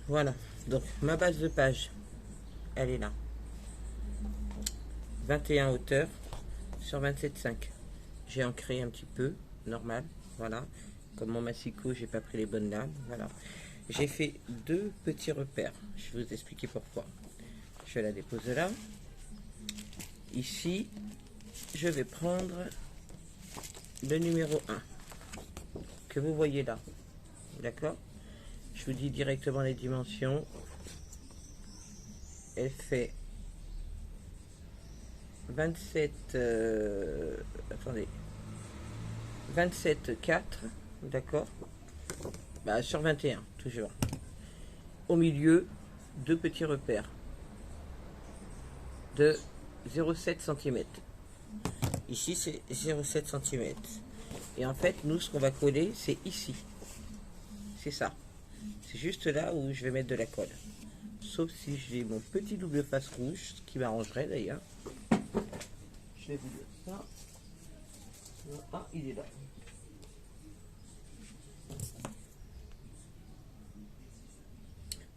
Voilà. Donc, ma base de page, elle est là. 21 hauteur sur 27,5. J'ai ancré un petit peu, normal. Voilà. Comme mon massicot, j'ai pas pris les bonnes lames. Voilà. J'ai fait deux petits repères. Je vais vous expliquer pourquoi. Je la dépose là. Ici, je vais prendre le numéro 1 que vous voyez là. D'accord? Je vous dis directement les dimensions. Elle fait 27, attendez, 27,4, d'accord, bah, sur 21, toujours. Au milieu, deux petits repères de 0,7 cm. Ici, c'est 0,7 cm. Et en fait, nous, ce qu'on va coller, c'est ici. C'est ça. C'est juste là où je vais mettre de la colle. Sauf si j'ai mon petit double face rouge, ce qui m'arrangerait d'ailleurs. Je vais vous dire ça. Ah, il est là.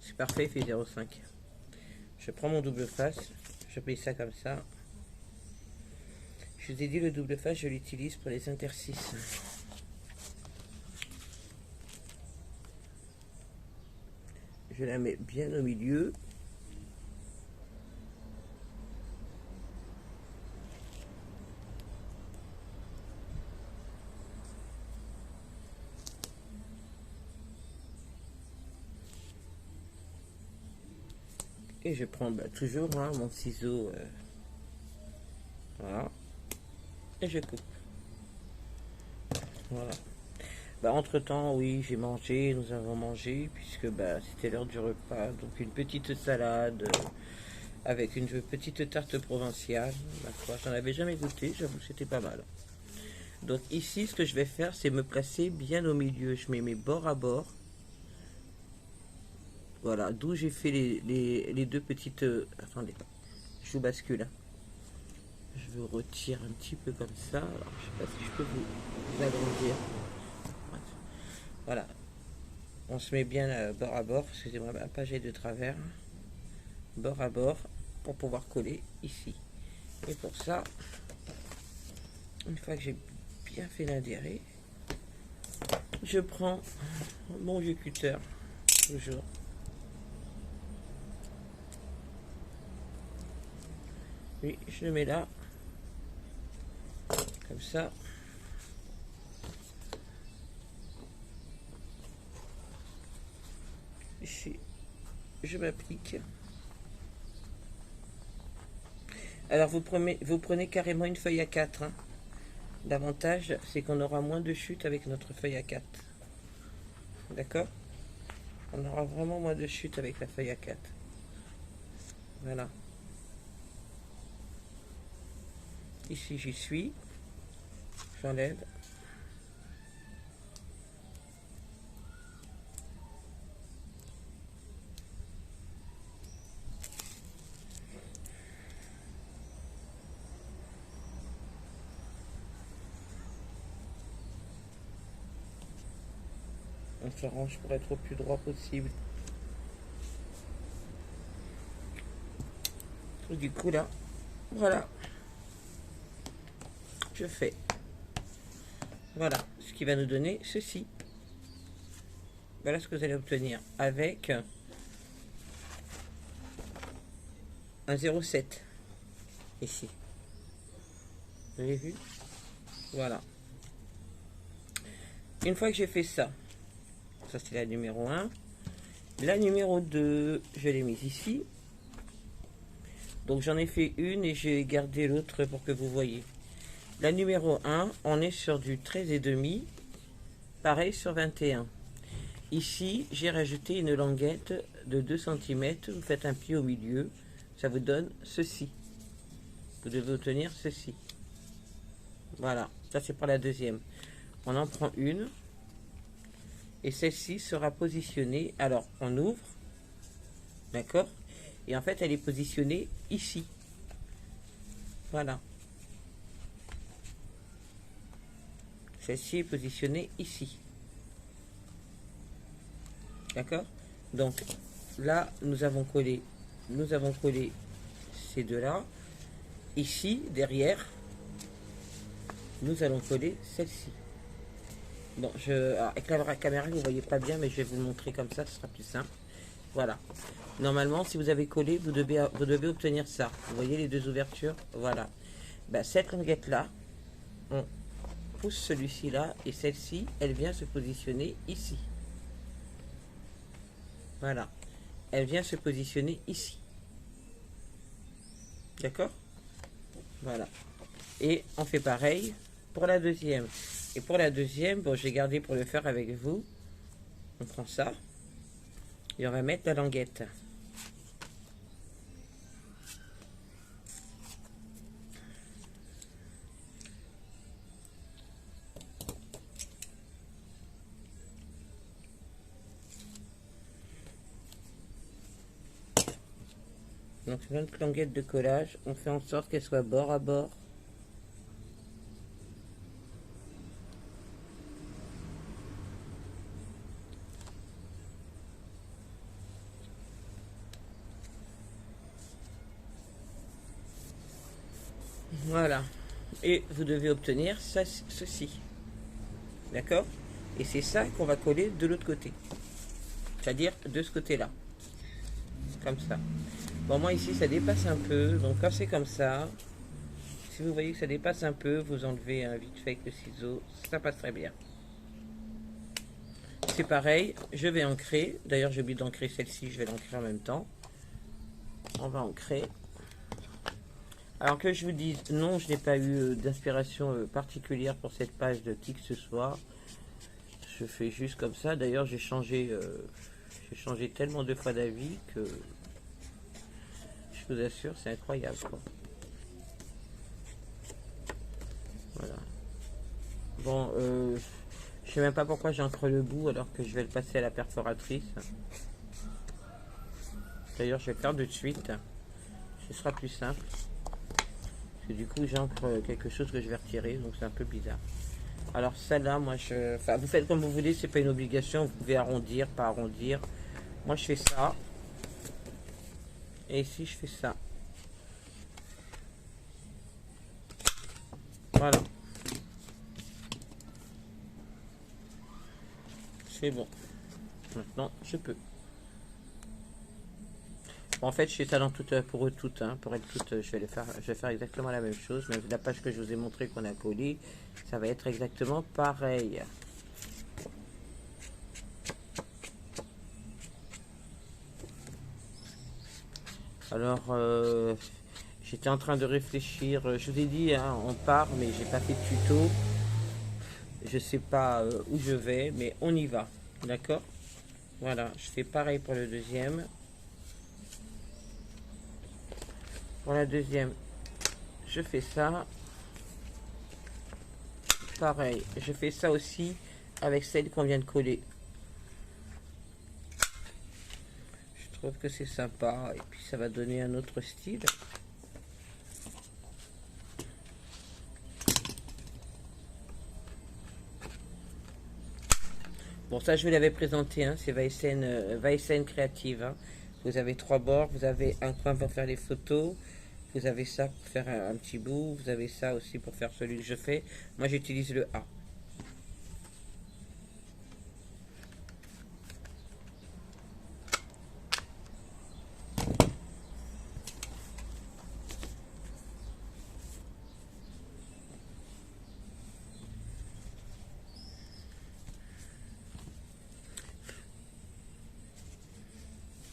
C'est parfait, il fait 0,5. Je prends mon double face, je paye ça comme ça. Je vous ai dit, le double face, je l'utilise pour les interstices. Je la mets bien au milieu. Et je prends toujours mon ciseau. Voilà. Et je coupe. Voilà. Entre temps, oui, j'ai mangé, nous avons mangé, puisque c'était l'heure du repas. Donc une petite salade avec une petite tarte provinciale. J'en avais jamais goûté, j'avoue que c'était pas mal. Donc ici, ce que je vais faire, c'est me placer bien au milieu. Je mets mes bords à bord. Voilà, d'où j'ai fait les deux petites... attendez, je vous bascule. Je vous retire un petit peu comme ça. Alors, je sais pas si je peux vous agrandir. Voilà. On se met bien bord à bord. Excusez-moi, ma page est de travers. Bord à bord pour pouvoir coller ici. Et pour ça, une fois que j'ai bien fait l'adhérer, je prends mon vieux cutter, toujours. Oui, je le mets là, comme ça. Ici, je m'applique. Alors, vous prenez carrément une feuille à 4. Hein. L'avantage, c'est qu'on aura moins de chutes avec notre feuille à 4. D'accord? On aura vraiment moins de chutes avec la feuille à 4. Voilà. Ici, j'y suis. J'enlève. On s'arrange pour être au plus droit possible. Et du coup, là, voilà. Je fais. Voilà, ce qui va nous donner ceci. Voilà ce que vous allez obtenir avec un 0,7 ici. Vous avez vu? Voilà. Une fois que j'ai fait ça, ça c'est la numéro 1. La numéro 2, je l'ai mise ici. Donc j'en ai fait une et j'ai gardé l'autre pour que vous voyez. La numéro 1, on est sur du 13,5. Pareil sur 21. Ici, j'ai rajouté une languette de 2 cm. Vous faites un pli au milieu. Ça vous donne ceci. Vous devez obtenir ceci. Voilà. Ça, c'est pour la deuxième. On en prend une. Et celle-ci sera positionnée. Alors, on ouvre. D'accord? Et en fait, elle est positionnée ici. Voilà. Celle-ci est positionnée ici. D'accord? Donc, là, nous avons collé ces deux-là. Ici, derrière, nous allons coller celle-ci. Bon, avec la caméra, vous ne voyez pas bien, mais je vais vous le montrer comme ça, ce sera plus simple. Voilà. Normalement, si vous avez collé, vous devez obtenir ça. Vous voyez les deux ouvertures? Voilà. Ben, cette languette-là, on pousse celui-ci là, et celle-ci, elle vient se positionner ici. Voilà. Elle vient se positionner ici. D'accord? Voilà. Et on fait pareil pour la deuxième. Et pour la deuxième, bon, j'ai gardé pour le faire avec vous. On prend ça. Et on va mettre la languette. Donc notre languette de collage, on fait en sorte qu'elle soit bord à bord. Voilà. Et vous devez obtenir ça, ceci. D'accord? Et c'est ça qu'on va coller de l'autre côté. C'est-à-dire de ce côté-là. Comme ça. Bon, moi ici, ça dépasse un peu. Donc quand c'est comme ça, si vous voyez que ça dépasse un peu, vous enlevez vite fait avec le ciseau. Ça passe très bien. C'est pareil, je vais ancrer. D'ailleurs, j'ai oublié d'ancrer celle-ci, je vais l'ancrer en même temps. On va ancrer. Alors que je vous dise, non, je n'ai pas eu d'inspiration particulière pour cette page de qui que ce soit. Je fais juste comme ça. D'ailleurs, j'ai changé tellement de fois d'avis que je vous assure, c'est incroyable, quoi. Voilà. Bon, je sais même pas pourquoi j'encre le bout alors que je vais le passer à la perforatrice. D'ailleurs, je vais le faire de suite. Ce sera plus simple. Parce que du coup, j'encre quelque chose que je vais retirer, donc c'est un peu bizarre. Alors celle-là, moi, enfin, vous faites comme vous voulez, c'est pas une obligation. Vous pouvez arrondir, pas arrondir. Moi, je fais ça. Et ici, je fais ça. Voilà. C'est bon. Maintenant, je peux. Bon, en fait, je fais ça dans pour eux toutes. Hein. Pour elles toutes, je vais faire exactement la même chose. Même la page que je vous ai montré qu'on a collé, ça va être exactement pareil. Alors, j'étais en train de réfléchir. Je vous ai dit, hein, on part, mais j'ai pas fait de tuto. Je sais pas où je vais, mais on y va. D'accord? Voilà, je fais pareil pour le deuxième. Pour la deuxième, je fais ça. Pareil, je fais ça aussi avec celle qu'on vient de coller. Je trouve que c'est sympa et puis ça va donner un autre style. Bon, ça je vous l'avais présenté, hein, c'est Vaesen Créative. Hein. Vous avez 3 bords, vous avez un coin pour faire les photos, vous avez ça pour faire un petit bout, vous avez ça aussi pour faire celui que je fais. Moi j'utilise le A.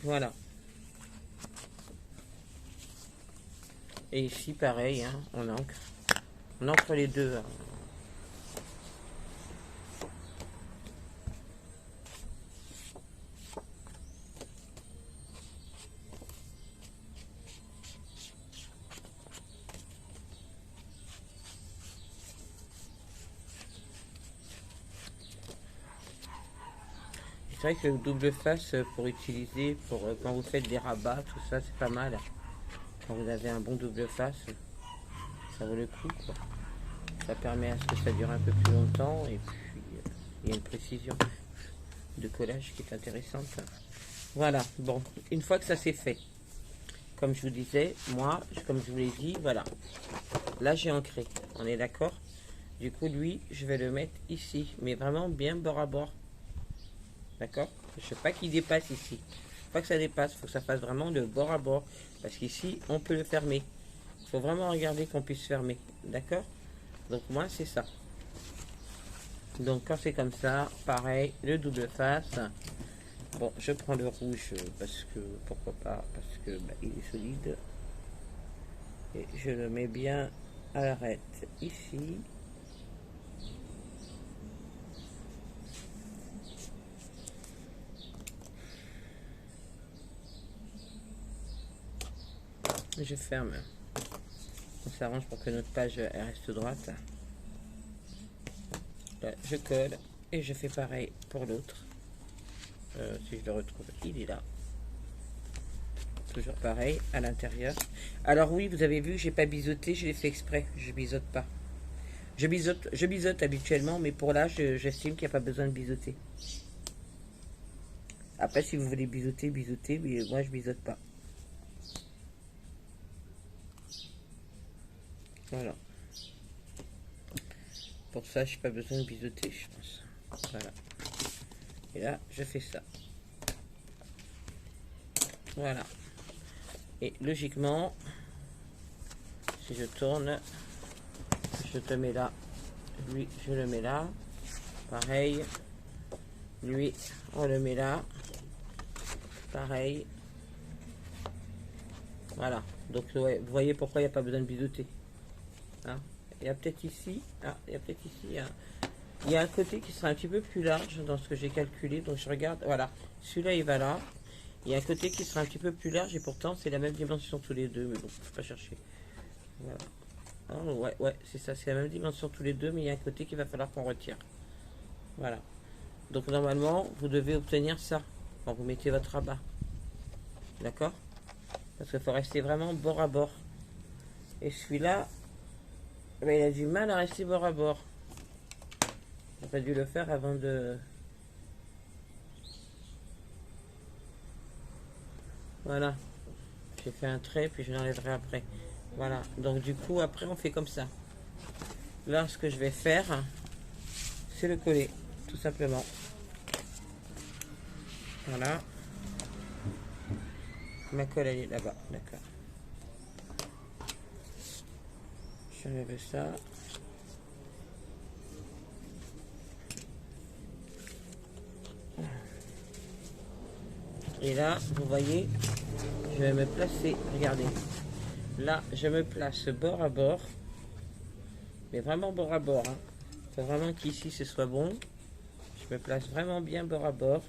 Voilà. Et ici pareil, hein, on encre. On encre les deux. Hein. C'est vrai que le double face pour utiliser pour quand vous faites des rabats, tout ça, c'est pas mal. Quand vous avez un bon double face, ça vaut le coup, quoi. Ça permet à ce que ça dure un peu plus longtemps et puis il y a une précision de collage qui est intéressante. Voilà, bon, une fois que ça c'est fait, comme je vous disais, moi, comme je vous l'ai dit, voilà. Là, j'ai ancré, on est d'accord? Du coup, lui, je vais le mettre ici, mais vraiment bien bord à bord. D'accord? Je ne veux pas qu'il dépasse ici. Il faut pas que ça dépasse, il faut que ça fasse vraiment de bord à bord. Parce qu'ici, on peut le fermer. Il faut vraiment regarder qu'on puisse fermer. D'accord? Donc moi, c'est ça. Donc quand c'est comme ça, pareil, le double face. Bon, je prends le rouge parce que, pourquoi pas, parce que bah, il est solide. Et je le mets bien à l'arête ici. Je ferme. On s'arrange pour que notre page elle reste droite. Là, je colle et je fais pareil pour l'autre. Si je le retrouve, il est là. Toujours pareil à l'intérieur. Alors oui, vous avez vu, j'ai pas biseauté, je l'ai fait exprès. Je biseaute pas. Je biseaute habituellement, mais pour là, j'estime qu'il n'y a pas besoin de biseauter. Après, si vous voulez biseauter, biseauter, mais moi je biseaute pas. Voilà. Pour ça, je n'ai pas besoin de biseauter, je pense. Voilà. Et là, je fais ça. Voilà. Et logiquement, si je tourne, je te mets là. Lui, je le mets là. Pareil. Lui, on le met là. Pareil. Voilà. Donc, ouais, vous voyez pourquoi il n'y a pas besoin de biseauter. Hein? Il y a peut-être ici. Ah, il y a peut-être ici. Il y a un côté qui sera un petit peu plus large dans ce que j'ai calculé. Donc, je regarde. Voilà. Celui-là, il va là. Il y a un côté qui sera un petit peu plus large et pourtant, c'est la même dimension tous les deux. Mais bon, faut pas chercher. Voilà. Oh, ouais, ouais, c'est ça. C'est la même dimension tous les deux, mais il y a un côté qu'il va falloir qu'on retire. Voilà. Donc, normalement, vous devez obtenir ça quand vous mettez votre rabat. D'accord? Parce qu'il faut rester vraiment bord à bord. Et celui-là, ben, il a du mal à rester bord à bord. J'aurais dû le faire avant de... Voilà. J'ai fait un trait, puis je l'enlèverai après. Voilà. Donc du coup, après, on fait comme ça. Là, ce que je vais faire, c'est le coller, tout simplement. Voilà. Ma colle, elle est là-bas. D'accord. J'enlève ça. Et là, vous voyez, je vais me placer, regardez. Là, je me place bord à bord. Mais vraiment bord à bord. Il faut vraiment qu'ici, ce soit bon. Je me place vraiment bien bord à bord.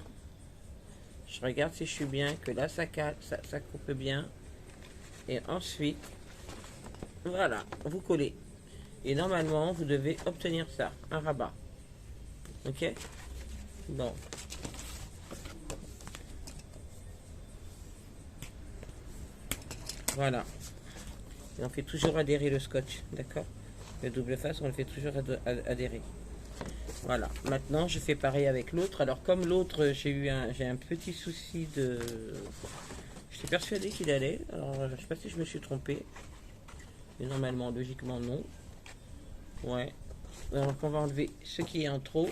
Je regarde si je suis bien, que là, ça coupe bien. Et ensuite, voilà, vous collez. Et normalement, vous devez obtenir ça, un rabat. Ok? Bon. Voilà. Et on fait toujours adhérer le scotch, d'accord? Le double face, on le fait toujours adhérer. Voilà. Maintenant, je fais pareil avec l'autre. Alors, comme l'autre, j'ai un petit souci de... J'étais persuadé qu'il allait. Alors, je ne sais pas si je me suis trompé. Mais normalement, logiquement, non. Ouais. Donc, on va enlever ce qui est en trop.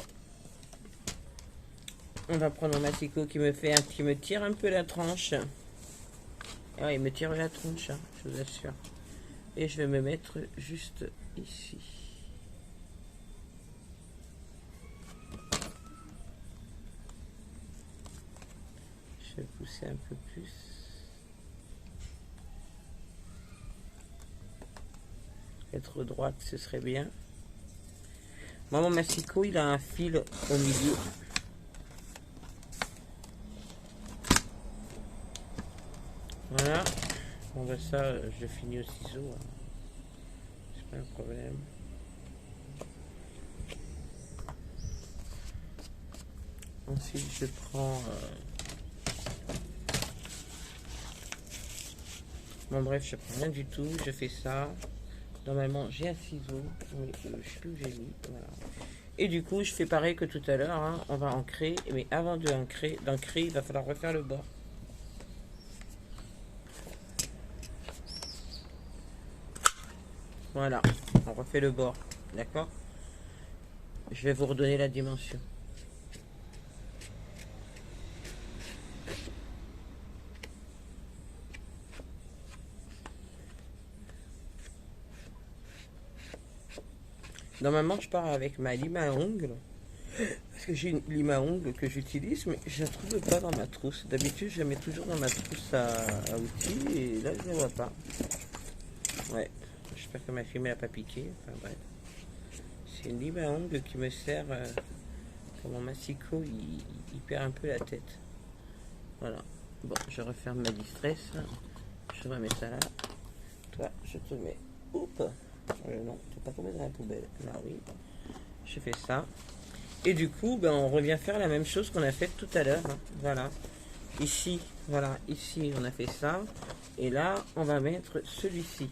On va prendre mon massicot qui me tire un peu la tranche. Ah, il me tire la tronche, hein, je vous assure. Et je vais me mettre juste ici. Je vais pousser un peu plus. Être droite, ce serait bien. Moi, mon massicot, il a un fil au milieu. Voilà. Bon, ben ça, je finis au ciseau. Hein. C'est pas un problème. Ensuite, je prends... Bon, bref, je prends rien du tout. Je fais ça. Normalement, j'ai un ciseau. Mais je sais plus où j'ai mis. Voilà. Et du coup, je fais pareil que tout à l'heure. Hein. On va ancrer. Mais avant d'ancrer, il va falloir refaire le bord. Voilà, on refait le bord, d'accord? Je vais vous redonner la dimension. Normalement, je pars avec ma lime à ongles. Parce que j'ai une lime à ongles que j'utilise, mais je la trouve pas dans ma trousse. D'habitude, je la mets toujours dans ma trousse à outils, et là, je ne la vois pas. Ouais, j'espère que ma fille ne l'a pas piqué. Enfin bref. C'est une lime à ongles qui me sert quand mon massicot, il perd un peu la tête. Voilà. Bon, je referme ma distress. Je remets ça là. Toi, je te mets. Oups. Non, tu ne pas tomber dans la poubelle. Là, oui. Je fais ça. Et du coup, ben, on revient faire la même chose qu'on a fait tout à l'heure. Hein. Voilà. Ici, voilà. Ici, on a fait ça. Et là, on va mettre celui-ci.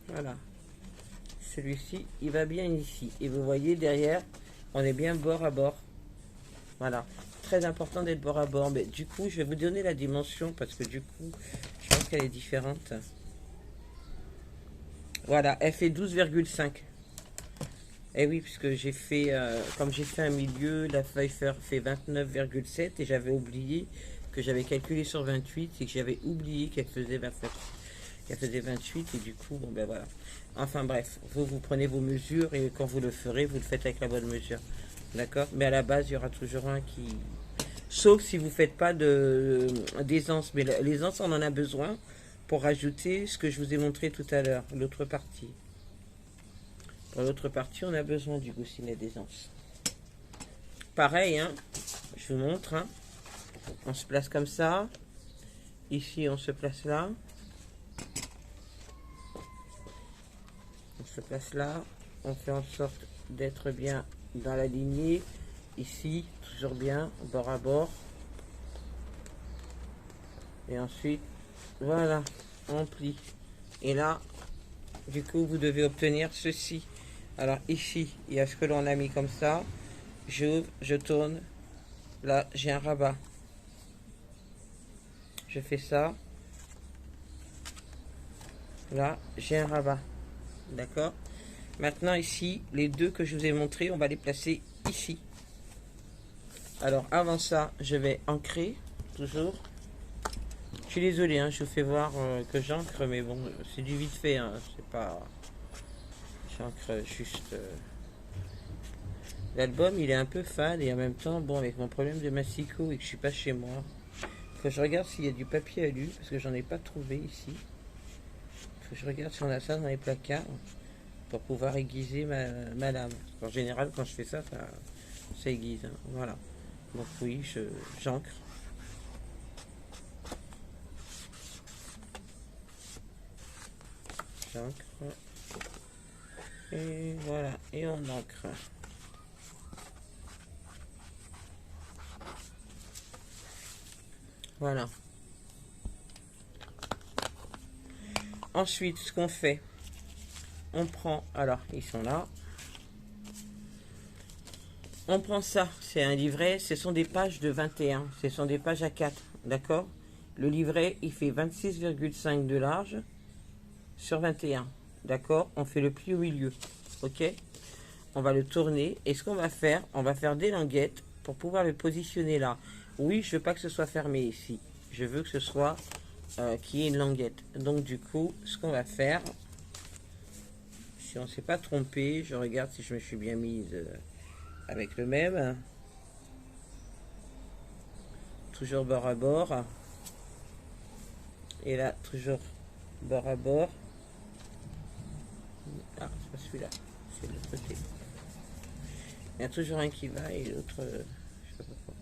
Voilà. Celui-ci, il va bien ici. Et vous voyez, derrière, on est bien bord à bord. Voilà. Très important d'être bord à bord. Mais du coup, je vais vous donner la dimension parce que du coup, je pense qu'elle est différente. Voilà, elle fait 12,5. Et oui, puisque j'ai fait, comme j'ai fait un milieu, la feuille fait 29,7 et j'avais oublié que j'avais calculé sur 28 et que j'avais oublié qu'elle faisait 29, qu'elle faisait 28 et du coup, bon ben voilà. Enfin bref, vous prenez vos mesures et quand vous le ferez, vous le faites avec la bonne mesure. D'accord? Mais à la base, il y aura toujours un qui... Sauf si vous ne faites pas d'aisance. Mais l'aisance, on en a besoin pour rajouter ce que je vous ai montré tout à l'heure, l'autre partie. Pour l'autre partie, on a besoin du goussinet d'aisance. Pareil, hein, je vous montre. Hein. On se place comme ça. Ici, on se place là. On se place là. On fait en sorte d'être bien dans la lignée. Ici, toujours bien, bord à bord. Et ensuite, voilà, on plie. Et là, du coup, vous devez obtenir ceci. Alors ici, il y a ce que l'on a mis comme ça. J'ouvre, je tourne. Là, j'ai un rabat. Je fais ça. Là, j'ai un rabat. D'accord? Maintenant, ici, les deux que je vous ai montrés, on va les placer ici. Alors, avant ça, je vais ancrer, toujours. Je suis désolé, hein, je vous fais voir que j'ancre, mais bon, c'est du vite fait. Hein, c'est pas... J'ancre juste... L'album, il est un peu fade et en même temps, bon, avec mon problème de massicot et que je suis pas chez moi, faut que je regarde s'il y a du papier alu, parce que j'en ai pas trouvé ici. Faut que je regarde si on a ça dans les placards pour pouvoir aiguiser ma lame. En général, quand je fais ça, ça aiguise. Hein. Voilà. Donc oui, j'ancre. J'ancre. Et voilà. Et on ancre. Voilà. Ensuite, ce qu'on fait, on prend, alors ils sont là, on prend ça, c'est un livret, ce sont des pages de 21, ce sont des pages A4, d'accord? Le livret, il fait 26,5 de large sur 21, d'accord? On fait le pli au milieu, ok? On va le tourner, et ce qu'on va faire, on va faire des languettes pour pouvoir le positionner là. Oui, je veux pas que ce soit fermé ici, je veux que ce soit qu'il y ait une languette. Donc du coup, ce qu'on va faire, si on ne s'est pas trompé, je regarde si je me suis bien mise avec le même. Toujours bord à bord. Et là, toujours bord à bord. Ah, c'est pas celui-là, c'est de l'autre côté. Il y a toujours un qui va et l'autre, je sais pas pourquoi.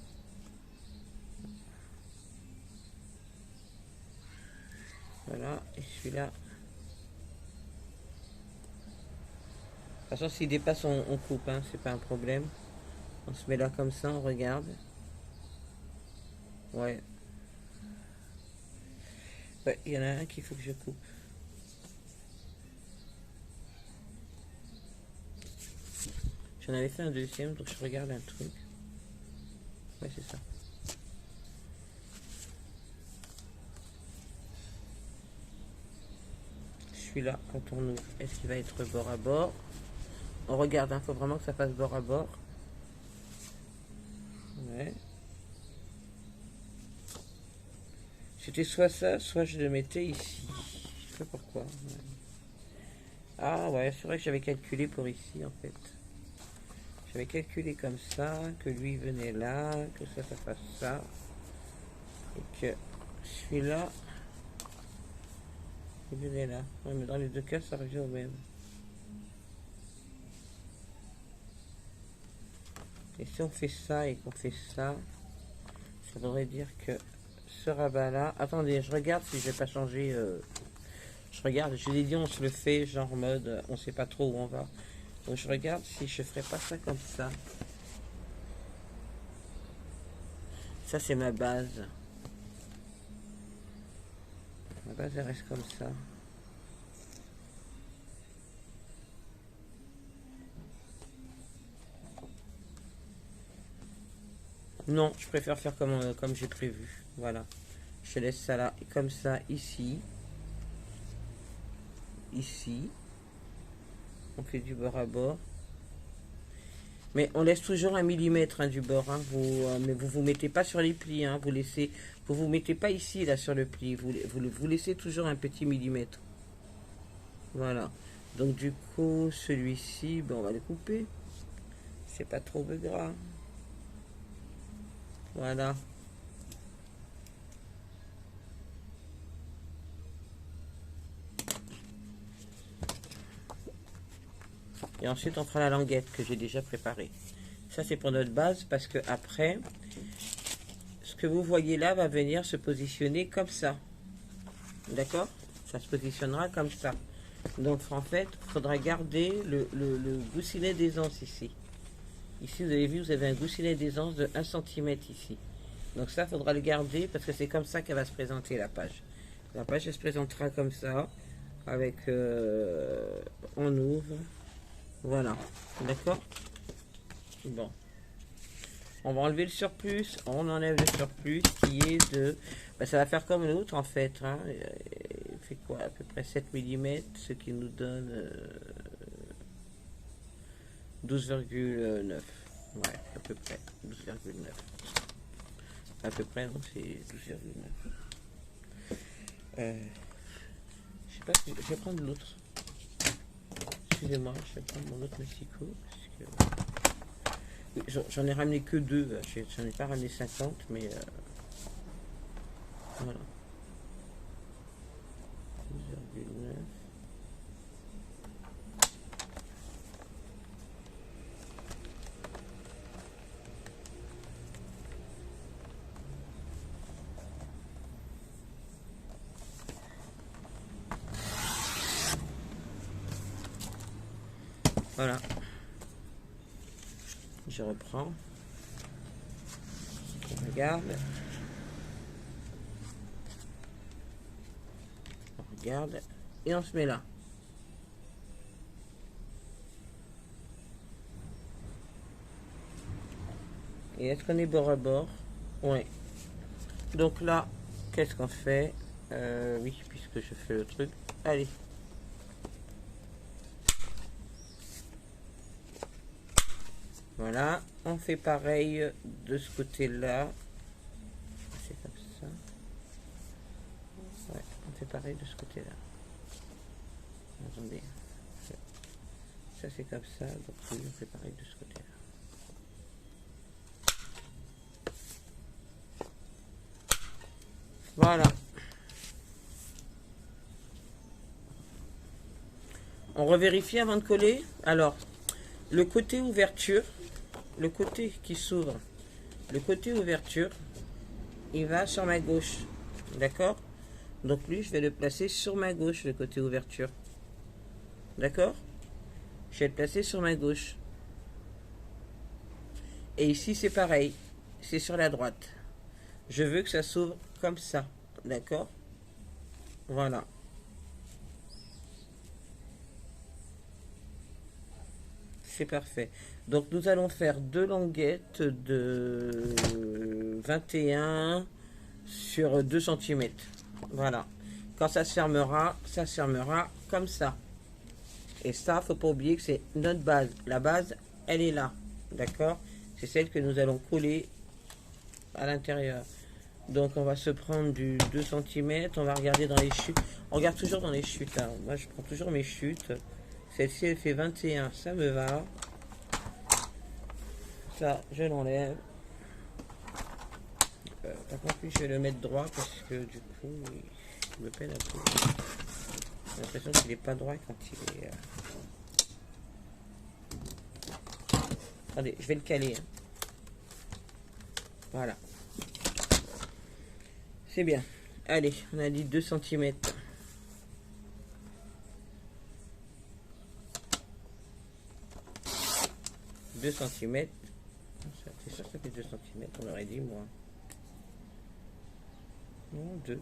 Voilà, et celui-là. De toute façon, s'il dépasse, on coupe, hein, c'est pas un problème. On se met là comme ça, on regarde. Ouais. Ouais, il y en a un qu'il faut que je coupe. J'en avais fait un deuxième, donc je regarde un truc. Ouais, c'est ça. celui-là, quand on ouvre, est-ce qu'il va être bord à bord? On regarde, il faut vraiment que ça fasse bord à bord. Ouais. C'était soit ça, soit je le mettais ici. Je sais pas pourquoi. Ouais. Ah ouais, c'est vrai que j'avais calculé pour ici en fait. J'avais calculé comme ça, que lui venait là, que ça fasse ça. Et que celui-là, il venait là. Ouais, mais dans les deux cas, ça revient au même. Et si on fait ça et qu'on fait ça, ça voudrait dire que ce rabat-là... Attendez, je regarde si je vais pas changer... Je regarde, je l'ai dit, on se le fait, genre en mode, on sait pas trop où on va. Donc je regarde si je ferais pas ça comme ça. Ça, c'est ma base. Ma base, elle reste comme ça. Non, je préfère faire comme j'ai prévu. Voilà. Je laisse ça là, et comme ça, ici. Ici. On fait du bord à bord. Mais on laisse toujours 1 millimètre hein, du bord. Hein. Mais vous mettez pas sur les plis. Hein. Vous mettez pas ici, là, sur le pli. Vous laissez toujours un petit millimètre. Voilà. Donc, du coup, celui-ci, ben, on va le couper. C'est pas trop de gras. Voilà. Et ensuite, on fera la languette que j'ai déjà préparée. Ça, c'est pour notre base parce que après, ce que vous voyez là va venir se positionner comme ça. D'accord? Ça se positionnera comme ça. Donc, en fait, il faudra garder le goussinet d'aisance ici. Ici, vous avez vu, vous avez un goussinet d'aisance de 1 cm ici. Donc ça, il faudra le garder parce que c'est comme ça qu'elle va se présenter, la page. La page, elle se présentera comme ça, avec... on ouvre. Voilà. D'accord? Bon. On va enlever le surplus. On enlève le surplus qui est de... Ben, ça va faire comme l'autre, en fait. Hein. Il fait quoi? À peu près 7 mm, ce qui nous donne 12,9. Ouais, à peu près. 12,9. À peu près, donc c'est 12,9. Je sais pas si... Je vais prendre l'autre. Excusez-moi, je vais prendre mon autre Mexico. J'en ai ramené que 2. J'en ai pas ramené 50, mais... voilà. 12,9. Voilà. Je reprends. On regarde. On regarde. Et on se met là. Et est-ce qu'on est bord à bord? Oui. Donc là, qu'est-ce qu'on fait? Oui, puisque je fais le truc. Allez. Voilà, on fait pareil de ce côté-là. C'est comme ça. Ouais, on fait pareil de ce côté-là. Attendez. Ça c'est comme ça, donc oui, on fait pareil de ce côté-là. Voilà. On revérifie avant de coller. Alors, le côté ouverture, le côté qui s'ouvre, le côté ouverture, il va sur ma gauche. D'accord? Donc lui, je vais le placer sur ma gauche, le côté ouverture. D'accord? Je vais le placer sur ma gauche. Et ici, c'est pareil. C'est sur la droite. Je veux que ça s'ouvre comme ça. D'accord? Voilà. C'est parfait. Donc, nous allons faire 2 languettes de 21 sur 2 cm. Voilà. Quand ça se fermera comme ça. Et ça, faut pas oublier que c'est notre base. La base, elle est là. D'accord? C'est celle que nous allons coller à l'intérieur. Donc on va se prendre du 2 cm, on va regarder dans les chutes. On regarde toujours dans les chutes. Hein. Moi je prends toujours mes chutes. Celle-ci elle fait 21, ça me va. Ça, je l'enlève. Par contre, je vais le mettre droit parce que du coup, il me peine un peu. J'ai l'impression qu'il n'est pas droit quand il est... Attendez, je vais le caler. Hein. Voilà. C'est bien. Allez, on a dit 2 cm. 2 cm. C'est sûr que ça fait 2 cm, on aurait dit moi. Non, 2.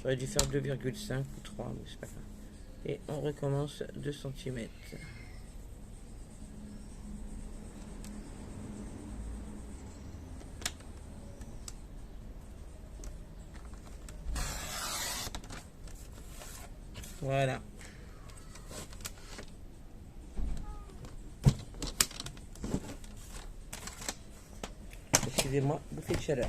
J'aurais dû faire 2,5 ou 3, mais c'est pas grave. Et on recommence 2 cm. Voilà. Excusez-moi, bouffée de chaleur.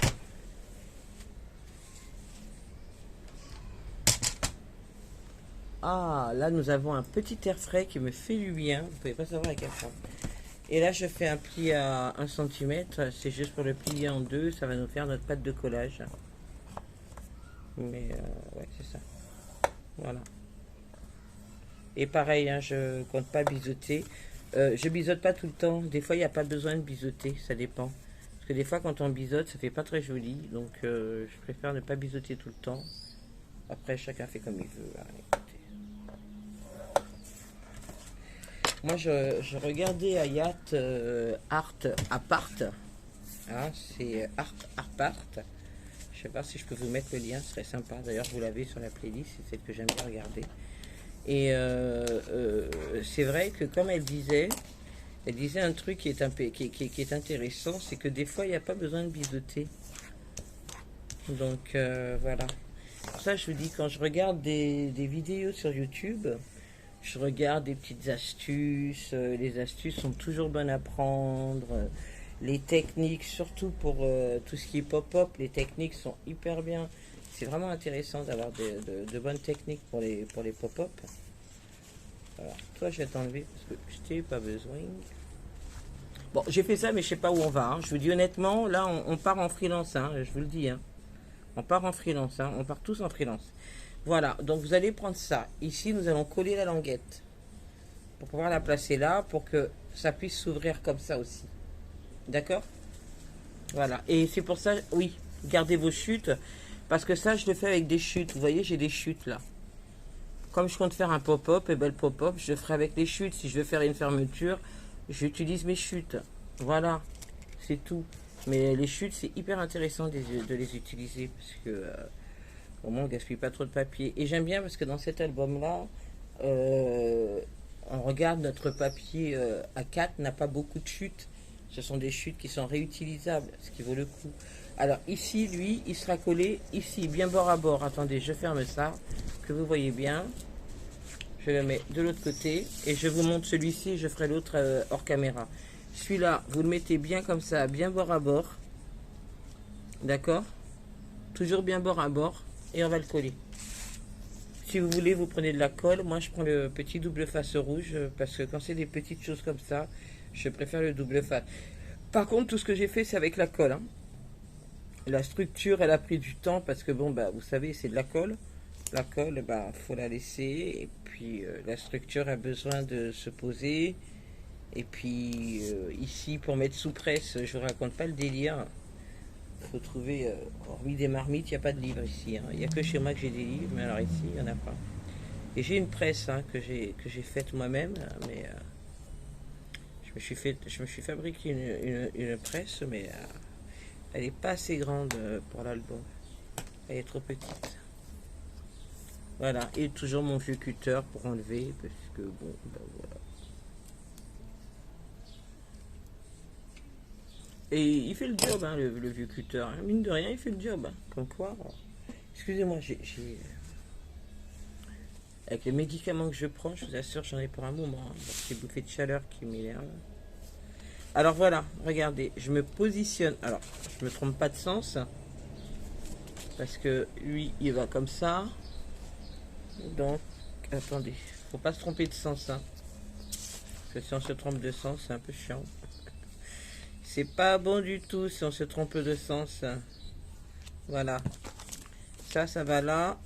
Ah, là nous avons un petit air frais qui me fait du bien. Vous ne pouvez pas savoir à quel point. Et là je fais un pli à 1 cm. C'est juste pour le plier en deux. Ça va nous faire notre pâte de collage. Mais ouais, c'est ça. Voilà. Et pareil, hein, je compte pas biseauter. Je biseaute pas tout le temps. Des fois, il n'y a pas besoin de biseauter. Ça dépend. Parce que des fois, quand on biseaute, ça fait pas très joli. Donc, je préfère ne pas biseauter tout le temps. Après, chacun fait comme il veut. Hein, écoutez. Moi, je regardais Hayat Art Apart. Hein, c'est Art Apart. Je sais pas si je peux vous mettre le lien. Ce serait sympa. D'ailleurs, vous l'avez sur la playlist. C'est celle que j'aime bien regarder. Et c'est vrai que comme elle disait un truc qui est intéressant, c'est que des fois il n'y a pas besoin de biseauter. Donc voilà. Pour ça je vous dis, quand je regarde des vidéos sur YouTube, je regarde des petites astuces. Les astuces sont toujours bonnes à prendre. Les techniques, surtout pour tout ce qui est pop-up, les techniques sont hyper bien. C'est vraiment intéressant d'avoir de bonnes techniques pour les pop-up. Voilà. Toi, je vais t'enlever parce que je t'ai pas besoin. Bon, j'ai fait ça, mais je sais pas où on va. Hein. Je vous dis honnêtement, là, on part en freelance. Hein, je vous le dis. Hein. On part en freelance. Hein. On part tous en freelance. Voilà. Donc, vous allez prendre ça. Ici, nous allons coller la languette pour pouvoir la placer là pour que ça puisse s'ouvrir comme ça aussi. D'accord? Voilà. Et c'est pour ça, oui, gardez vos chutes. Parce que ça, je le fais avec des chutes. Vous voyez, j'ai des chutes là. Comme je compte faire un pop-up, et ben le pop-up, je le ferai avec les chutes. Si je veux faire une fermeture, j'utilise mes chutes. Voilà, c'est tout. Mais les chutes, c'est hyper intéressant de les utiliser parce que au moins on gaspille pas trop de papier. Et j'aime bien parce que dans cet album-là, on regarde notre papier A4 n'a pas beaucoup de chutes. Ce sont des chutes qui sont réutilisables, ce qui vaut le coup. Alors ici, lui, il sera collé ici, bien bord à bord. Attendez, je ferme ça, que vous voyez bien. Je le mets de l'autre côté et je vous montre celui-ci, je ferai l'autre hors caméra. Celui-là, vous le mettez bien comme ça, bien bord à bord. D'accord? Toujours bien bord à bord et on va le coller. Si vous voulez, vous prenez de la colle. Moi, je prends le petit double face rouge parce que quand c'est des petites choses comme ça, je préfère le double face. Par contre, tout ce que j'ai fait, c'est avec la colle. Hein. La structure, elle a pris du temps parce que, bon, bah, vous savez, c'est de la colle. La colle, bah, faut la laisser. Et puis, la structure a besoin de se poser. Et puis, ici, pour mettre sous presse, je vous raconte pas le délire. Il faut trouver, hormis des marmites, il n'y a pas de livre ici. Hein. Il n'y a que chez moi que j'ai des livres, mais alors ici, il n'y en a pas. Et j'ai une presse hein, que j'ai faite moi-même, mais je me suis fabriqué une presse, mais elle n'est pas assez grande pour l'album. Elle est trop petite. Voilà, et toujours mon vieux cutter pour enlever, parce que bon, ben voilà. Et il fait le job, hein, le vieux cutter. Hein. Mine de rien, il fait le job. Hein. Comme quoi, excusez-moi, Avec les médicaments que je prends, je vous assure, j'en ai pour un moment. Hein. C'est bouffées de chaleur qui m'énervent. Alors voilà, regardez, je me positionne. Alors, je me trompe pas de sens. Parce que lui, il va comme ça. Donc, attendez, faut pas se tromper de sens. Hein. Parce que si on se trompe de sens, c'est un peu chiant. C'est pas bon du tout si on se trompe de sens. Voilà. Ça va là.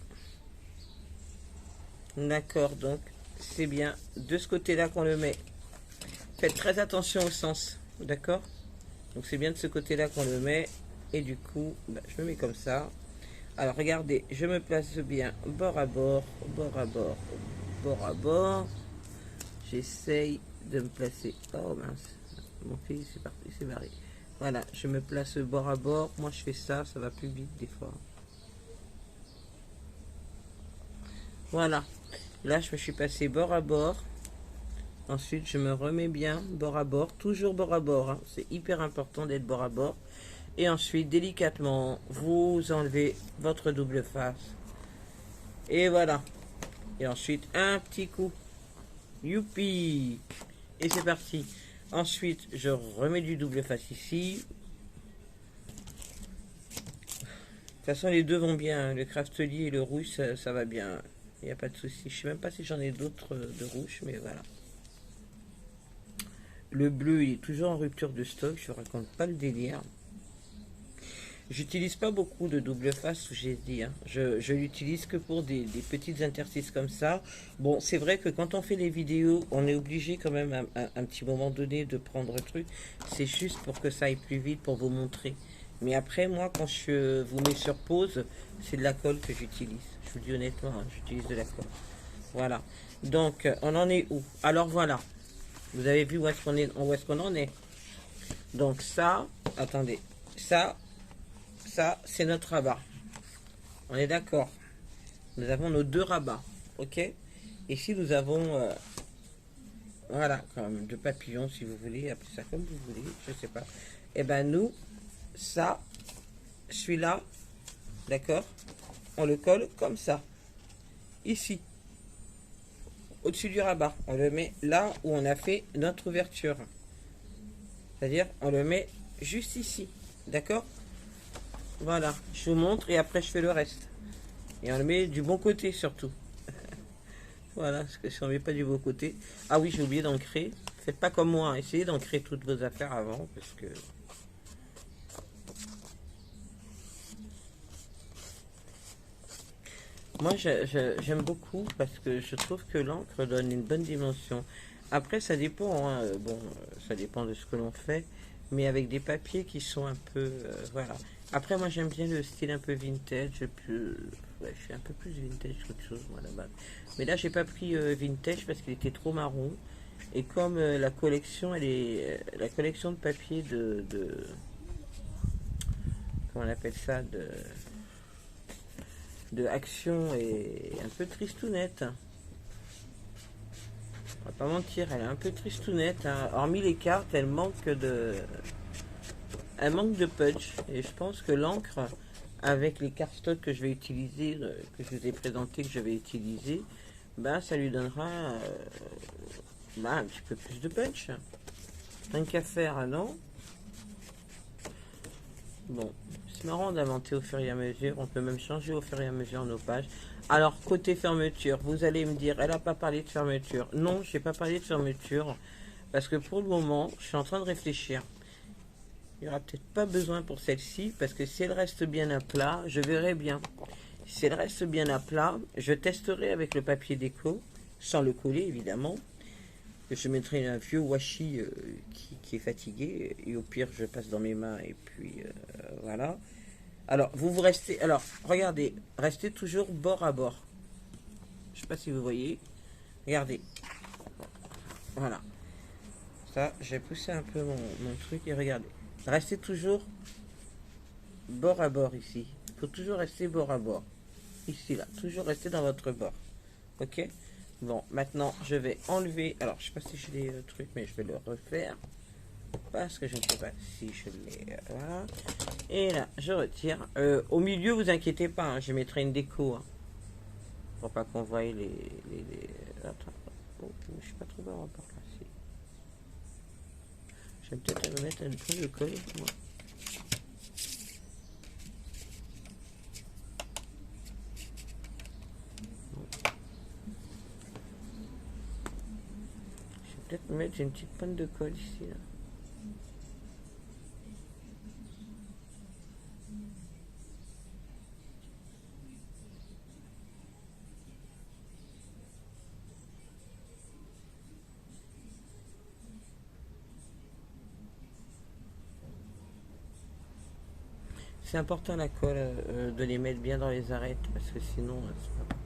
D'accord, donc c'est bien de ce côté-là qu'on le met. Faites très attention au sens, d'accord? Donc c'est bien de ce côté-là qu'on le met. Et du coup, bah, je me mets comme ça. Alors regardez, je me place bien bord à bord, bord à bord, bord à bord. J'essaye de me placer. Oh mince, mon fils c'est parti, c'est barré. Voilà, je me place bord à bord. Moi je fais ça, ça va plus vite des fois. Voilà. Là, je me suis passé bord à bord. Ensuite, je me remets bien bord à bord. Toujours bord à bord. Hein. C'est hyper important d'être bord à bord. Et ensuite, délicatement, vous enlevez votre double face. Et voilà. Et ensuite, un petit coup. Youpi! Et c'est parti. Ensuite, je remets du double face ici. De toute façon, les deux vont bien. Le craftelier et le rouge, ça va bien. Il n'y a pas de souci. Je ne sais même pas si j'en ai d'autres de rouge, mais voilà. Le bleu, il est toujours en rupture de stock. Je ne raconte pas le délire. J'utilise pas beaucoup de double face, j'ai dit. Hein. Je l'utilise que pour des petites interstices comme ça. Bon, c'est vrai que quand on fait les vidéos, on est obligé quand même à un petit moment donné de prendre le truc. C'est juste pour que ça aille plus vite, pour vous montrer. Mais après, moi, quand je vous mets sur pause, c'est de la colle que j'utilise. Je vous dis honnêtement, hein, j'utilise de la colle. Voilà. Donc, on en est où? Alors, voilà. Vous avez vu où est-ce qu'on en est? Donc, ça, attendez. Ça, c'est notre rabat. On est d'accord. Nous avons nos deux rabats. Ok? Ici, nous avons... voilà, comme deux papillons, si vous voulez. Appelez ça comme vous voulez. Je sais pas. Et ben nous, ça, celui-là, d'accord? On le colle comme ça. Ici. Au-dessus du rabat. On le met là où on a fait notre ouverture. C'est-à-dire, on le met juste ici. D'accord? Voilà. Je vous montre et après je fais le reste. Et on le met du bon côté surtout. Voilà, parce que si on ne met pas du bon côté... Ah oui, j'ai oublié d'ancrer. Faites pas comme moi. Essayez d'ancrer toutes vos affaires avant. Parce que... Moi, j'aime beaucoup parce que je trouve que l'encre donne une bonne dimension. Après, ça dépend, hein, bon, ça dépend de ce que l'on fait, mais avec des papiers qui sont un peu, voilà. Après, moi, j'aime bien le style un peu vintage, ouais, je suis un peu plus vintage qu'autre chose, moi, là-bas. Mais là, j'ai pas pris vintage parce qu'il était trop marron. Et comme la collection, elle est, la collection de papier comment on appelle ça, de action est un peu tristounette. On va pas mentir, elle est un peu tristounette. Hein. Hormis les cartes, elle manque de punch. Et je pense que l'encre, avec les cartes stock que je vais utiliser, que je vous ai présenté, que je vais utiliser, ben ça lui donnera un petit peu plus de punch. Rien qu'à faire, non? Bon, c'est marrant d'inventer au fur et à mesure. On peut même changer au fur et à mesure nos pages. Alors, côté fermeture, vous allez me dire, elle n'a pas parlé de fermeture. Non, je n'ai pas parlé de fermeture. Parce que pour le moment, je suis en train de réfléchir. Il n'y aura peut-être pas besoin pour celle-ci. Parce que si elle reste bien à plat, je verrai bien. Si elle reste bien à plat, je testerai avec le papier déco. Sans le coller, évidemment. Je mettrai un vieux washi qui est fatigué. Et au pire, je passe dans mes mains. Et puis, voilà. Alors, vous restez... Alors, regardez. Restez toujours bord à bord. Je ne sais pas si vous voyez. Regardez. Voilà. Ça, j'ai poussé un peu mon truc. Et regardez. Restez toujours bord à bord ici. Il faut toujours rester bord à bord. Ici, là. Toujours rester dans votre bord. Ok? Bon, maintenant, je vais enlever... Alors, je ne sais pas si je l'ai truc, mais je vais le refaire. Parce que je ne sais pas si je l'ai... Voilà. Et là, je retire. Au milieu, vous inquiétez pas, hein, je mettrai une déco. Hein. Pour pas qu'on voie Attends. Oh, je suis pas trop bon par là. Je vais peut-être mettre un peu de colle. Moi. Je vais peut-être mettre une petite pointe de colle ici. Là. C'est important la colle de les mettre bien dans les arêtes parce que sinon c'est pas bon.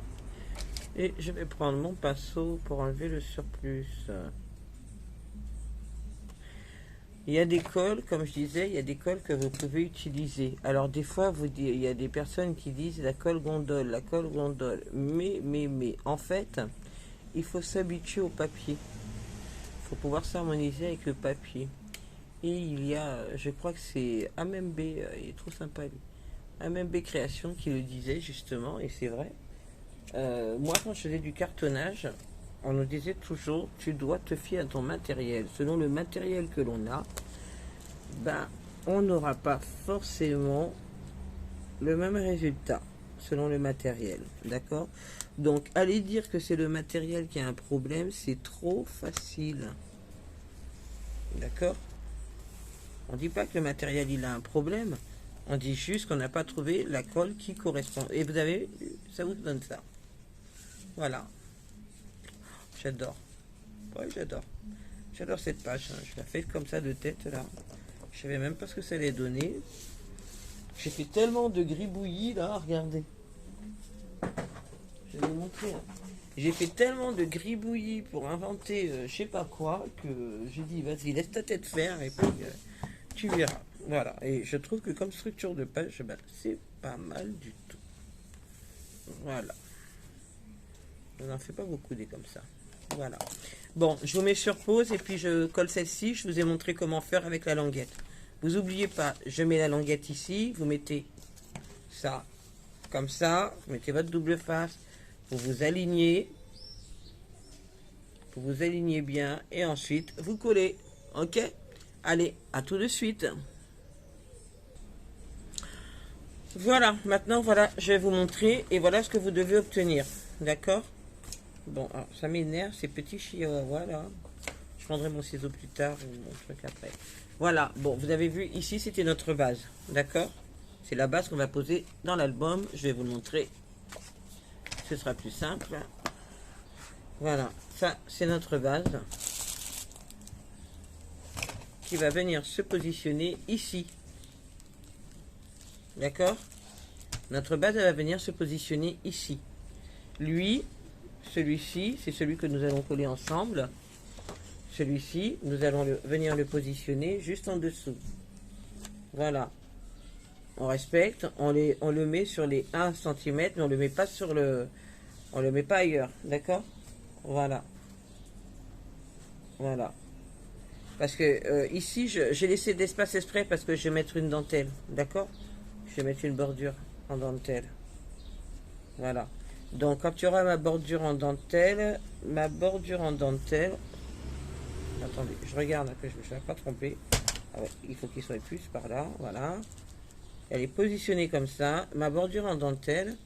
Et je vais prendre mon pinceau pour enlever le surplus. Il y a des colles, comme je disais, il y a des colles que vous pouvez utiliser. Alors des fois, il y a des personnes qui disent la colle gondole, la colle gondole. Mais, en fait, il faut s'habituer au papier. Il faut pouvoir s'harmoniser avec le papier. Et il y a, je crois que c'est AMB, il est trop sympa lui. AMB Création qui le disait justement, et c'est vrai. Moi, quand je faisais du cartonnage, on nous disait toujours, tu dois te fier à ton matériel. Selon le matériel que l'on a, ben, on n'aura pas forcément le même résultat selon le matériel. D'accord? Donc, aller dire que c'est le matériel qui a un problème, c'est trop facile. D'accord? On ne dit pas que le matériel il a un problème. On dit juste qu'on n'a pas trouvé la colle qui correspond. Et vous avez, ça vous donne ça. Voilà. J'adore. Ouais, j'adore. J'adore cette page. Hein. Je la fais comme ça de tête là. Je savais même pas ce que ça allait donner. J'ai fait tellement de gribouillis là, regardez. Je vais vous montrer. Hein. J'ai fait tellement de gribouillis pour inventer je sais pas quoi que j'ai dit vas-y laisse ta tête faire et puis tu verras. Voilà. Et je trouve que comme structure de page, ben, c'est pas mal du tout. Voilà. On n'en fait pas beaucoup des comme ça. Voilà. Bon, je vous mets sur pause et puis je colle celle-ci. Je vous ai montré comment faire avec la languette. Vous n'oubliez pas, je mets la languette ici. Vous mettez ça comme ça. Vous mettez votre double face. Vous vous alignez. Vous vous alignez bien. Et ensuite, vous collez. Ok? Allez, à tout de suite. Voilà, maintenant, voilà, je vais vous montrer. Et voilà ce que vous devez obtenir. D'accord? Bon, alors, ça m'énerve, ces petits chihuahuas là. Je prendrai mon ciseau plus tard ou mon truc après. Voilà, bon, vous avez vu, ici, c'était notre base. D'accord? C'est la base qu'on va poser dans l'album. Je vais vous le montrer. Ce sera plus simple. Voilà, ça, c'est notre base. Qui va venir se positionner ici. D'accord? Notre base, elle va venir se positionner ici. Lui... Celui-ci, c'est celui que nous allons coller ensemble. Celui-ci, nous allons venir le positionner juste en dessous. Voilà. On respecte, on le met sur les 1 cm, mais on le met pas sur le... On le met pas ailleurs, d'accord? Voilà. Voilà. Parce que ici, j'ai laissé d'espace exprès parce que je vais mettre une dentelle, d'accord? Je vais mettre une bordure en dentelle. Voilà. Donc, quand tu auras ma bordure en dentelle, attendez, je regarde que je ne me suis pas trompé. Ah ouais, il faut qu'il soit plus par là, voilà. Elle est positionnée comme ça. Ma bordure en dentelle,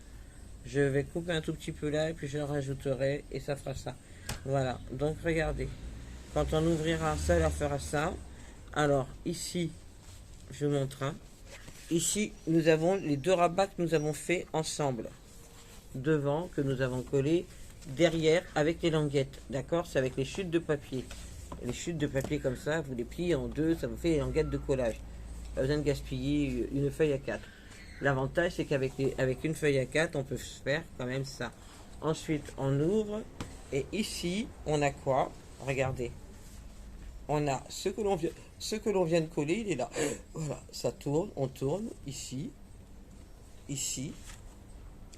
je vais couper un tout petit peu là et puis je rajouterai et ça fera ça. Voilà, donc regardez. Quand on ouvrira ça, elle fera ça. Alors, ici, je vous montre. Hein. Ici, nous avons les deux rabats que nous avons fait ensemble. Devant que nous avons collé derrière avec les languettes, d'accord? C'est avec les chutes de papier. Les chutes de papier comme ça, vous les pliez en deux, ça vous fait les languettes de collage. Pas besoin de gaspiller une feuille à 4. L'avantage, c'est qu'avec une feuille à 4, on peut faire quand même ça. Ensuite, on ouvre et ici, on a quoi? Regardez. On a ce que l'on vient de coller, il est là. Voilà, ça tourne, on tourne ici, ici.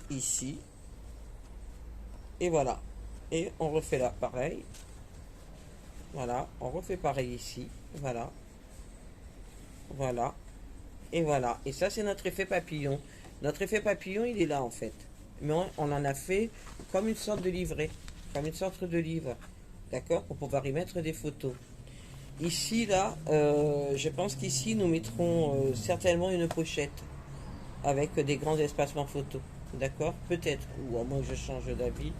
Ici et voilà, et on refait là pareil, voilà, on refait pareil ici, voilà, voilà, et voilà, et ça c'est notre effet papillon. Il est là en fait, mais on en a fait comme une sorte de livret, comme une sorte de livre, d'accord, pour pouvoir y mettre des photos. Ici, là, je pense qu'ici, nous mettrons certainement une pochette avec des grands espacements photos, d'accord, peut-être, ou à moins que je change d'avis,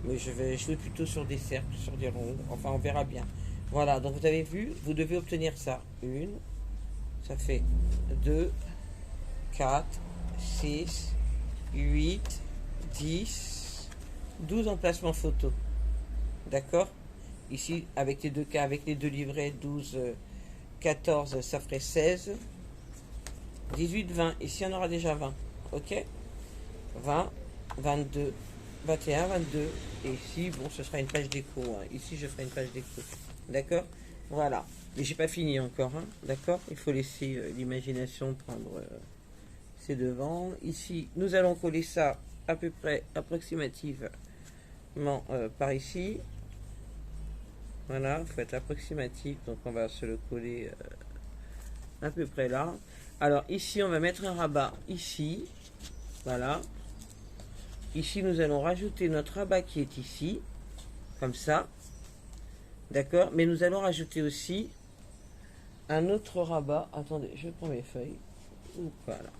mais je vais jouer plutôt sur des cercles, sur des ronds, enfin, on verra bien. Voilà, donc vous avez vu, vous devez obtenir ça. Une, ça fait 2, 4, 6, 8, 10, 12 emplacements photos. D'accord? Ici, avec les deux cas, avec les deux livrets, 12, 14, ça ferait 16. 18, 20. Ici, on aura déjà 20. Ok? 20, 22, 21, 22. Et ici, bon, ce sera une page déco. Hein. Ici, je ferai une page déco. D'accord? Voilà. Mais j'ai pas fini encore. Hein. D'accord? Il faut laisser l'imagination prendre ses devants. Ici, nous allons coller ça à peu près approximativement par ici. Voilà, il faut être approximatif. Donc, on va se le coller à peu près là. Alors, ici, on va mettre un rabat ici. Voilà. Ici, nous allons rajouter notre rabat qui est ici. Comme ça. D'accord? Mais nous allons rajouter aussi un autre rabat. Attendez, je prends mes feuilles. Voilà.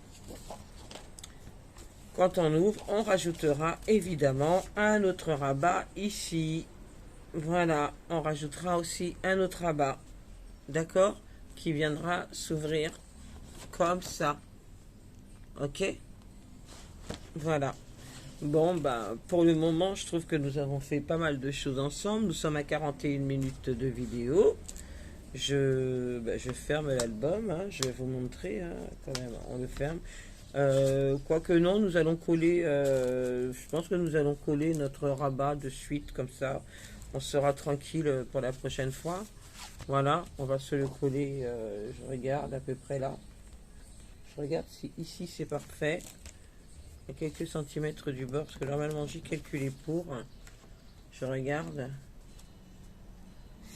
Quand on ouvre, on rajoutera évidemment un autre rabat ici. Voilà, on rajoutera aussi un autre rabat. D'accord? Qui viendra s'ouvrir comme ça. Ok? Voilà. Bon, bah, pour le moment, je trouve que nous avons fait pas mal de choses ensemble. Nous sommes à 41 minutes de vidéo. Je ferme l'album. Hein. Je vais vous montrer. Hein, quand même, on le ferme. Quoique non, nous allons coller. Je pense que nous allons coller notre rabat de suite. Comme ça, on sera tranquille pour la prochaine fois. Voilà, on va se le coller. Je regarde à peu près là. Je regarde si ici c'est parfait. À quelques centimètres du bord, parce que normalement j'ai calculé pour. Je regarde.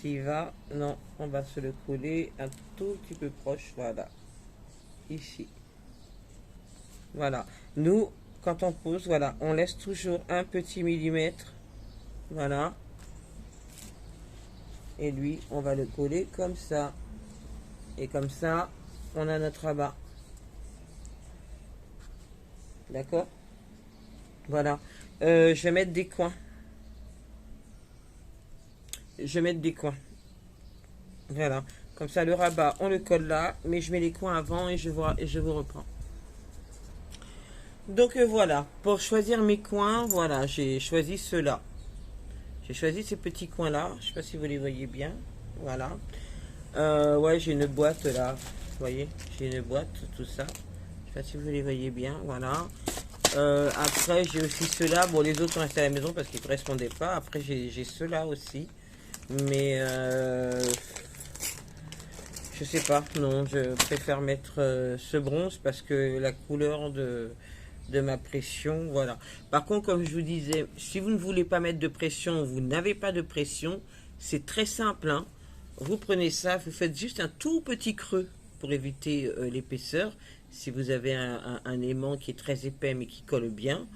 S'il va, non, on va se le coller un tout petit peu proche. Voilà, ici. Voilà. Nous, quand on pose, voilà, on laisse toujours un petit millimètre. Voilà. Et lui, on va le coller comme ça. Et comme ça, on a notre rabat. D'accord? Voilà. Je vais mettre des coins. Je vais mettre des coins. Voilà. Comme ça, le rabat, on le colle là. Mais je mets les coins avant et je vous reprends. Donc voilà. Pour choisir mes coins, voilà, j'ai choisi ceux-là. J'ai choisi ces petits coins-là. Je ne sais pas si vous les voyez bien. Voilà. Ouais, j'ai une boîte là. Vous voyez, j'ai une boîte, tout ça. Je sais pas si vous les voyez bien. Voilà. Après, j'ai aussi ceux-là. Bon, les autres sont restés à la maison parce qu'ils ne correspondaient pas. Après, j'ai ceux-là aussi. Mais je sais pas. Non, je préfère mettre ce bronze parce que la couleur de ma pression, voilà. Par contre, comme je vous disais, si vous ne voulez pas mettre de pression, vous n'avez pas de pression, c'est très simple. Hein. Vous prenez ça, vous faites juste un tout petit creux pour éviter l'épaisseur. Si vous avez un aimant qui est très épais mais qui colle bien,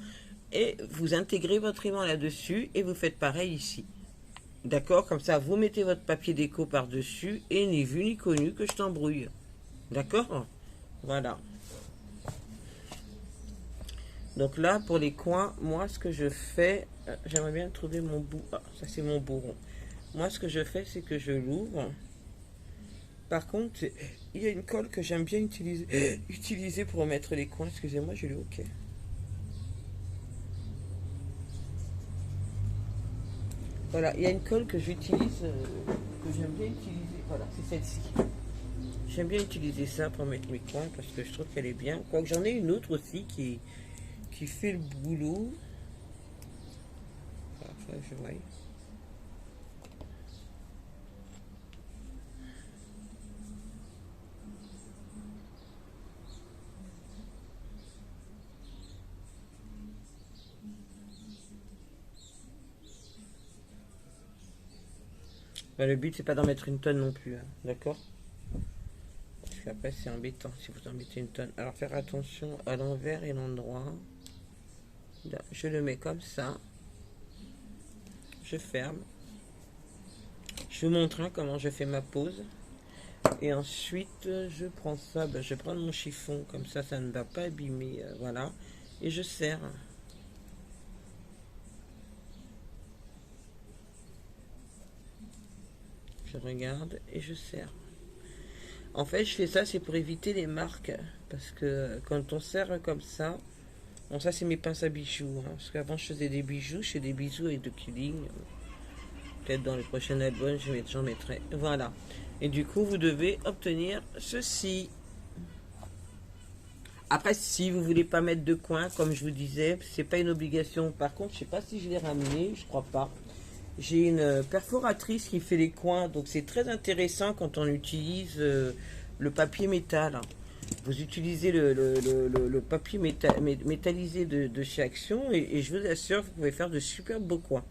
et vous intégrez votre aimant là-dessus et vous faites pareil ici. D'accord? Comme ça, vous mettez votre papier déco par-dessus et ni vu ni connu que je t'embrouille. D'accord? Voilà. Donc là, pour les coins, moi, ce que je fais, j'aimerais bien trouver mon bout. Ah, ça, c'est mon bourron. Moi, ce que je fais, c'est que je l'ouvre. Par contre, il y a une colle que j'aime bien utiliser pour mettre les coins. Excusez-moi, je l'ai OK. Voilà, il y a une colle que j'utilise, que j'aime bien utiliser. Voilà, c'est celle-ci. J'aime bien utiliser ça pour mettre mes coins parce que je trouve qu'elle est bien. Quoique j'en ai une autre aussi qui fait le boulot. Enfin, je vois. Ben, le but c'est pas d'en mettre une tonne non plus, hein, d'accord? Parce qu'après c'est embêtant si vous en mettez une tonne. Alors faire attention à l'envers et l'endroit. Là, je le mets comme ça. Je ferme. Je vous montre hein, comment je fais ma pose. Et ensuite, je prends ça. Ben, je prends mon chiffon. Comme ça ne va pas abîmer. Voilà. Et je serre. Je regarde et je serre. En fait, je fais ça, c'est pour éviter les marques. Parce que quand on serre comme ça, bon, ça c'est mes pinces à bijoux. Hein, parce qu'avant, je faisais des bijoux. Je fais des bijoux avec de killing. Peut-être dans les prochains albums, j'en mettrai. Voilà. Et du coup, vous devez obtenir ceci. Après, si vous voulez pas mettre de coin, comme je vous disais, c'est pas une obligation. Par contre, je sais pas si je l'ai ramené, je crois pas. J'ai une perforatrice qui fait les coins, donc c'est très intéressant quand on utilise le papier métal. Vous utilisez le papier métallisé de chez Action et je vous assure, vous pouvez faire de super beaux coins.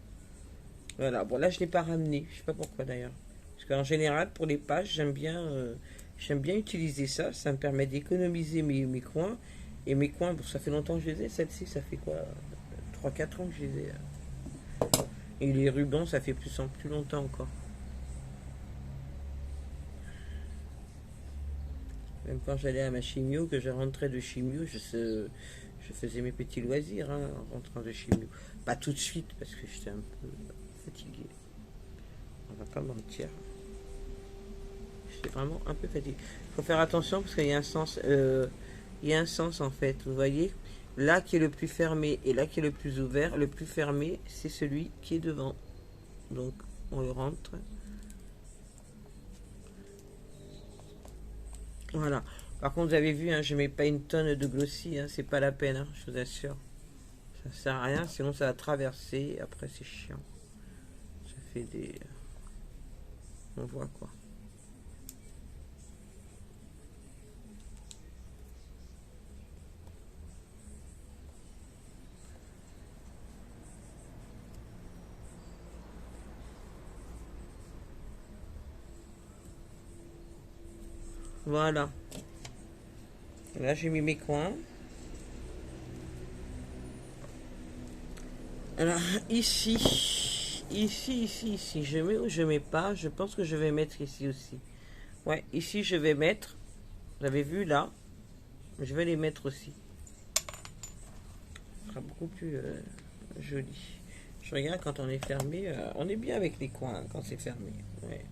Voilà, bon là je ne l'ai pas ramené, je sais pas pourquoi d'ailleurs. Parce qu'en général, pour les pages, j'aime bien utiliser ça, ça me permet d'économiser mes coins. Et mes coins, bon, ça fait longtemps que je les ai, celle-ci, ça fait quoi 3 4 ans que je les ai. Et les rubans, ça fait plus longtemps encore. Même quand j'allais à ma chimio, que je rentrais de chimio, je faisais mes petits loisirs hein, en rentrant de chimio. Pas tout de suite, parce que j'étais un peu fatigué. On va pas mentir. J'étais vraiment un peu fatigué. Il faut faire attention parce qu'il y a un sens. Il y a un sens en fait. Vous voyez, là qui est le plus fermé et là qui est le plus ouvert. Le plus fermé, c'est celui qui est devant. Donc on le rentre. Voilà. Par contre, vous avez vu, hein, je mets pas une tonne de glossy, hein, c'est pas la peine, hein, je vous assure. Ça sert à rien, sinon ça va traverser. Après, c'est chiant. Ça fait des. On voit quoi. Voilà. Là, j'ai mis mes coins. Alors, ici, je mets ou je mets pas. Je pense que je vais mettre ici aussi. Ouais, ici, je vais mettre. Vous avez vu là. Je vais les mettre aussi. Ce sera beaucoup plus joli. Je regarde quand on est fermé. On est bien avec les coins hein, quand c'est fermé. Ouais.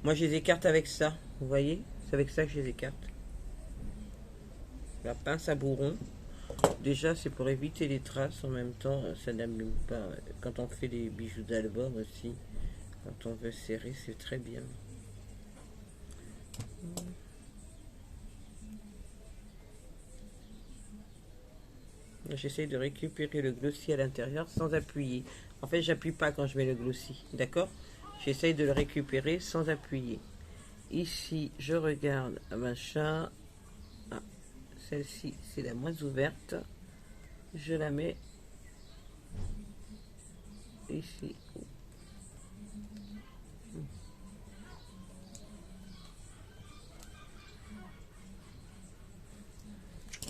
Moi, je les écarte avec ça. Vous voyez? C'est avec ça que je les écarte. La pince à bourron. Déjà, c'est pour éviter les traces. En même temps, ça n'abîme pas. Quand on fait les bijoux d'album aussi, quand on veut serrer, c'est très bien. J'essaie de récupérer le glossy à l'intérieur sans appuyer. En fait, j'appuie pas quand je mets le glossy. D'accord? J'essaie de le récupérer sans appuyer. Ici, je regarde machin. Ah, celle-ci, c'est la moins ouverte. Je la mets ici.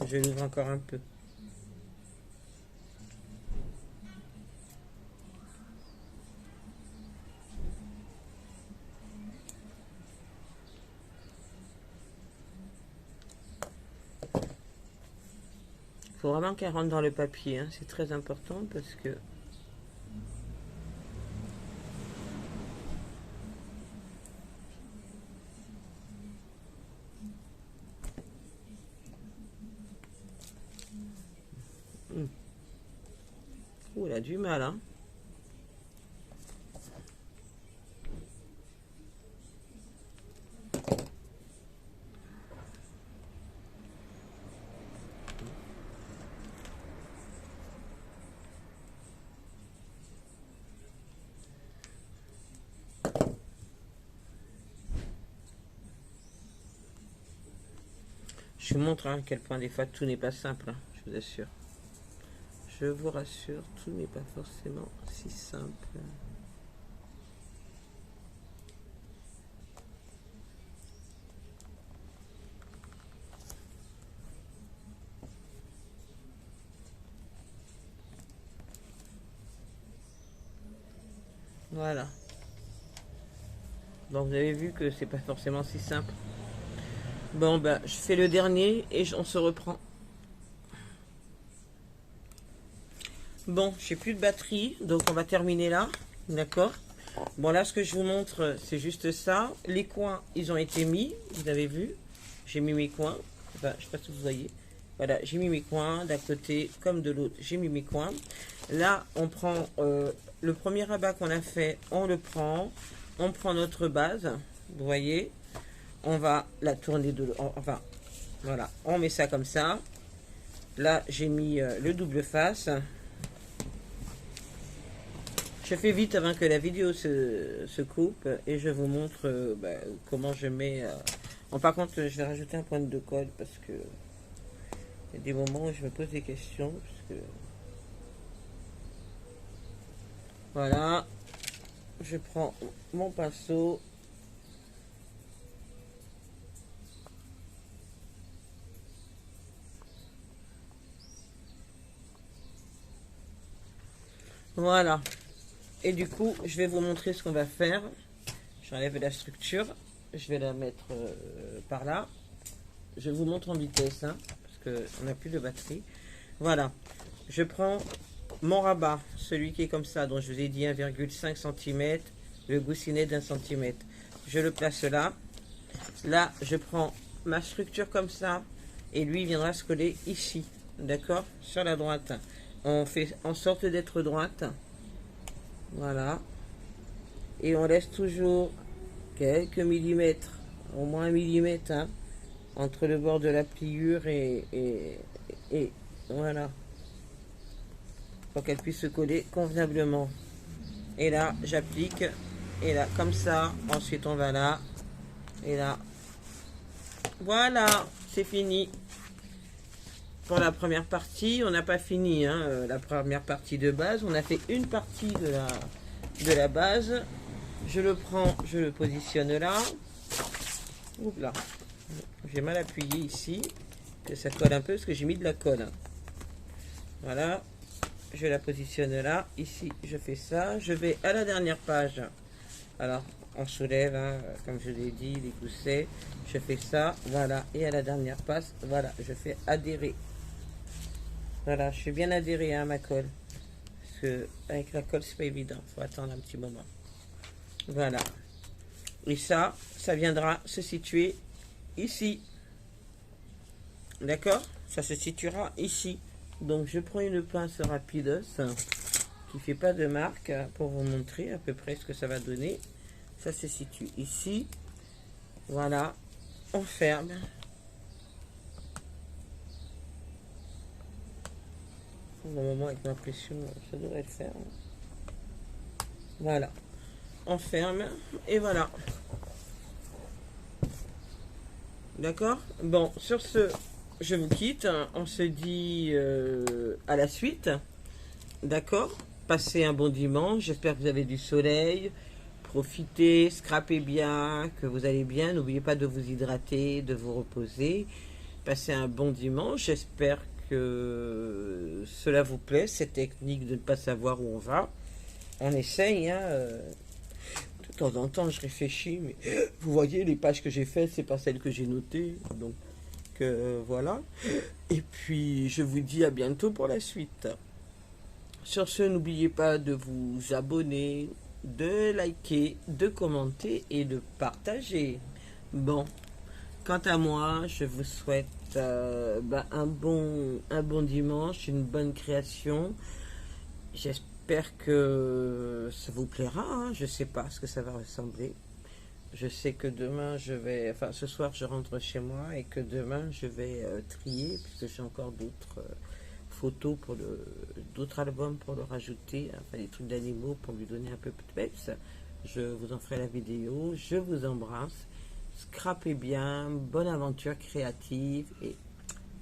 Je l'ouvre encore un peu. Il faut vraiment qu'elle rentre dans le papier. Hein. C'est très important parce que ouh, elle a du mal, hein. Je vous montre hein, à quel point des fois tout n'est pas simple, hein, je vous assure. Je vous rassure, tout n'est pas forcément si simple. Voilà. Donc vous avez vu que c'est pas forcément si simple. Bon, ben, je fais le dernier et on se reprend. Bon, j'ai plus de batterie, donc on va terminer là. D'accord. Bon, là, ce que je vous montre, c'est juste ça. Les coins, ils ont été mis, vous avez vu. J'ai mis mes coins. Enfin, je sais pas si vous voyez. Voilà, j'ai mis mes coins d'un côté comme de l'autre. J'ai mis mes coins. Là, on prend le premier rabat qu'on a fait, on le prend. On prend notre base, vous voyez. On va la tourner de l'autre. Enfin, voilà, on met ça comme ça. Là, j'ai mis le double face. Je fais vite avant que la vidéo se coupe et je vous montre comment je mets. Bon, par contre, je vais rajouter un point de colle parce que il y a des moments où je me pose des questions. Parce que... Voilà, je prends mon pinceau. Voilà. Et du coup, je vais vous montrer ce qu'on va faire. J'enlève la structure. Je vais la mettre par là. Je vous montre en vitesse, hein, parce qu'on n'a plus de batterie. Voilà. Je prends mon rabat, celui qui est comme ça, dont je vous ai dit 1,5 cm, le goussinet d'1 cm. Je le place là. Là, je prends ma structure comme ça, et lui viendra se coller ici, d'accord, sur la droite. On fait en sorte d'être droite. Voilà. Et on laisse toujours quelques millimètres, au moins 1 millimètre, hein, entre le bord de la pliure et voilà. Pour qu'elle puisse se coller convenablement. Et là, j'applique. Et là, comme ça. Ensuite, on va là. Et là. Voilà, c'est fini. Pour la première partie, on n'a pas fini, hein, la première partie de base. On a fait une partie de la base. Je le prends, je le positionne là. Oups là. J'ai mal appuyé ici. Que ça colle un peu parce que j'ai mis de la colle. Voilà. Je la positionne là. Ici, je fais ça. Je vais à la dernière page. Alors, on soulève, hein, comme je l'ai dit, les goussets. Je fais ça. Voilà. Et à la dernière passe, voilà. Je fais adhérer. Voilà, je fais bien adhérer à ma colle. Parce que avec la colle, c'est pas évident. Il faut attendre un petit moment. Voilà. Et ça viendra se situer ici. D'accord? Ça se situera ici. Donc, je prends une pince rapidos qui fait pas de marque pour vous montrer à peu près ce que ça va donner. Ça se situe ici. Voilà. On ferme. Normalement, avec ma pression, ça devrait le faire. Voilà. On ferme. Et voilà. D'accord? Bon, sur ce, je vous quitte. On se dit à la suite. D'accord? Passez un bon dimanche. J'espère que vous avez du soleil. Profitez, scrapez bien, que vous allez bien. N'oubliez pas de vous hydrater, de vous reposer. Passez un bon dimanche. J'espère que cela vous plaît, cette technique de ne pas savoir où on va. On essaye, hein. De temps en temps, je réfléchis, mais vous voyez, les pages que j'ai faites, c'est pas celles que j'ai notées. Donc, voilà. Et puis, je vous dis à bientôt pour la suite. Sur ce, n'oubliez pas de vous abonner, de liker, de commenter et de partager. Bon, quant à moi, je vous souhaite un bon dimanche, une bonne création. J'espère que ça vous plaira, hein. Je ne sais pas ce que ça va ressembler. Je sais que demain, ce soir, je rentre chez moi et que demain, je vais trier, puisque j'ai encore d'autres photos d'autres albums pour le rajouter, enfin des trucs d'animaux pour lui donner un peu de peps. Je vous en ferai la vidéo. Je vous embrasse. Scrapez bien. Bonne aventure créative et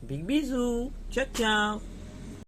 big bisous. Ciao, ciao.